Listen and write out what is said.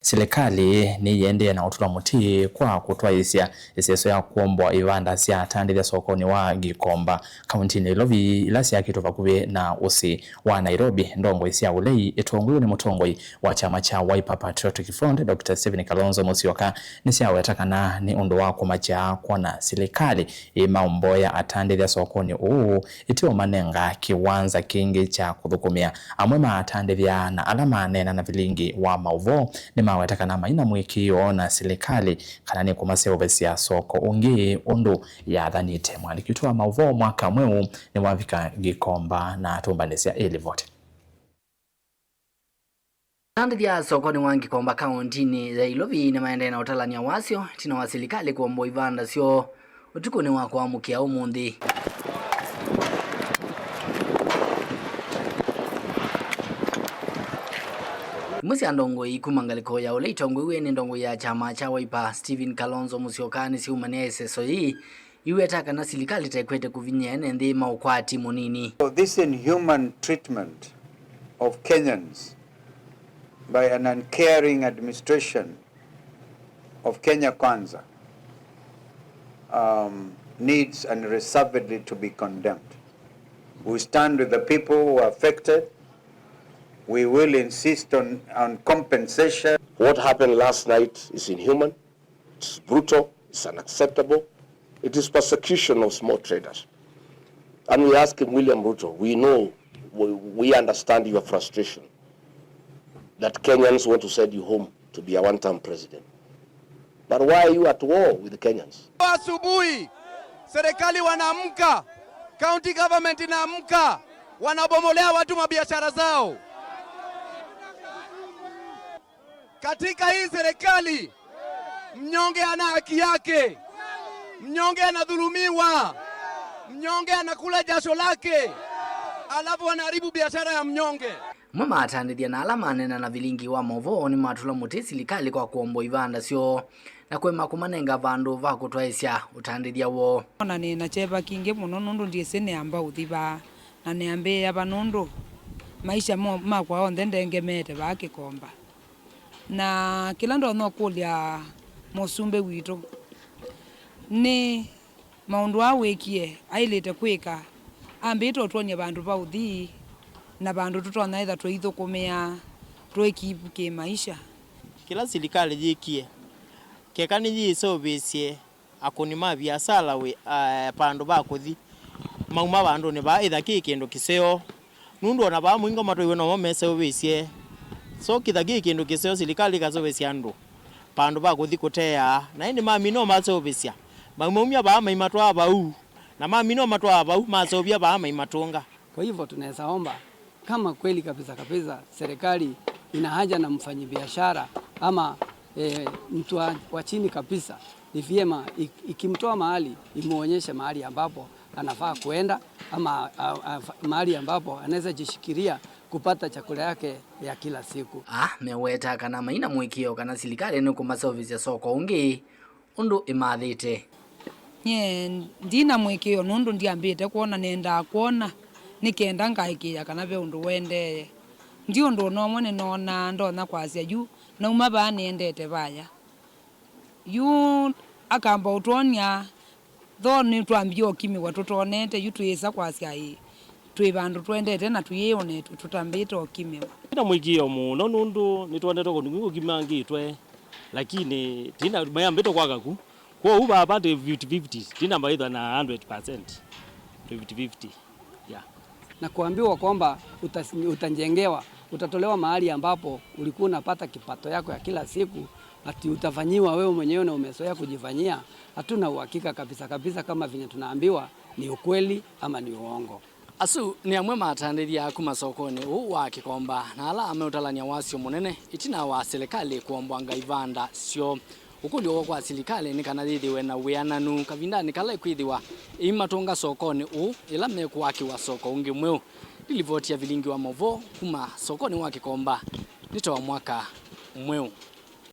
Serikali ni yende na utula muti kwa kutoa hisia iseso ya kuombwa ivanda sia atandithia sokoni wa Gikomba kaunti Nairobi ilasi yake tofakube na usi wa Nairobi ndongo isia ulei itongwe ni mutongoi wa chama cha Wiper Patriotic Front Dr. Stephen Kalonzo Musyoka nisia wetakana ni undo wako macha kwa serikali maumboya atandithia sokoni itio manenga kiwanza kingi cha kuthukumia amwema atandithia na alama nena na vilingi wa mauvo ni mawetaka na maina mwikio na serikali kana ni kumaseo besia soko ungi undu ya dhanite mwandikitua mauvo mwaka mweu ni wavika Gikomba na tumbanesia vote. Atandithia soko ni wangi Gikomba kaunti ni Nairobi ni maende na utalania wasio tina wa serikali kuombo ivanda sio utuko ni wako amukia umundi. Musi andongo ikumangaliko ya ule itongwe ni ndongo ya chama cha Wiper Stephen Kalonzo Musyoka ni siumanese so hii iwetaka na serikali takwete kuvinya ende maukwati munini. So this inhuman treatment of Kenyans by an uncaring administration of Kenya Kwanza needs unreservedly to be condemned. We stand with the people who are affected. We will insist on compensation. What happened last night is inhuman, it's brutal, it's unacceptable. It is persecution of small traders. And we ask him, William Ruto, we know, we understand your frustration that Kenyans want to send you home to be a one-term president. But why are you at war with the Kenyans? Asubuhi, serikali wanaamka, county government inaamka, wanabomolea watu mabiashara zao. Katika hii serikali, mnyonge ana haki yake, mnyonge anadhulumiwa, mnyonge anakula jasho lake, alafu anaharibu biashara ya mnyonge. Mama atandithia na alama nena na vilingi wa movo ni matula muti serikali kwa kuombo ivanda sio na kwema kumanenga vandu va kutwaisya utandithia wo. Ona ni na cheba kinge muno nundu ndiese ne amba uthiba na ne ambe aba nundu maisha makwa onthe ndengemete ba Gikomba. Na kila ndo no kulia musumbe witu ni maundu awekie ailete kwika ambito twonya bandu ba uthi na bandu tutona itha twithukumia twikibuke maisha kila serikali jikie kekani jisobesie akoni mabiasara we pandu bakuthi mauma bandu ne ba itha kikindu kiseo nundu ona ba mwingo matwe no momese obesie so kithagi kindu kiseo serikali gasobesia andu pandu bakuthi kutea na indi mami no masobesia maumia ba maimatwa bau na mami no matwa bau masobia ba maimatunga. Kwa hivyo tunaweza omba kama kweli kabisa serikali ina haja na mfanyabiashara ama mtu wa chini kabisa, ni vyema ikimtoa mahali imuonyeshe mahali ambapo anafaa kuenda ama mahali ambapo anaweza jishikiria kupata chakula yake ya kila siku. Meweta kana maina mwikio kana serikali ni kuma service ya soko ungi undu imathite. Ndina mwikio nundu ndiambite kuona nenda kuona nikenda ngaikia kana be undu wende ndio ndo no mwene nona ndona kwasia juu na umaba niendete baya yu akamba utonya thoni twambio kimi watotonete yu twisa kwasia hii twi bandu twendete na tuyione tutambite okimi ina mwikio muno nundu nitwendete ko ndingo kimangitwe lakini tina mayambito kwagaku kwa uba abande 50-50 tina maitha na 100% 50-50 yeah. Na kuambiwa kwamba utajengewa, utatolewa mahali ambapo ulikuwa unapata kipato yako ya kila siku, ati utafanyiwa wewe mwenyewe na umezoea kujifanyia, hatuna uhakika kabisa kama vile tunaambiwa ni ukweli ama ni uongo. Asu ni amwe matandithia kuma sokoni wa Gikomba na ala ameutalania wasio munene itina wa serikali kuombwanga ivanda sio ukulio kwa serikali ni kana thithiwe na wiananu kavindani kala ikwithiwa imatunga sokoni ila meku waki wa soko ungi mweu ilivotia vilingi wa movo kuma sokoni wa Gikomba nitoa mwaka mweu.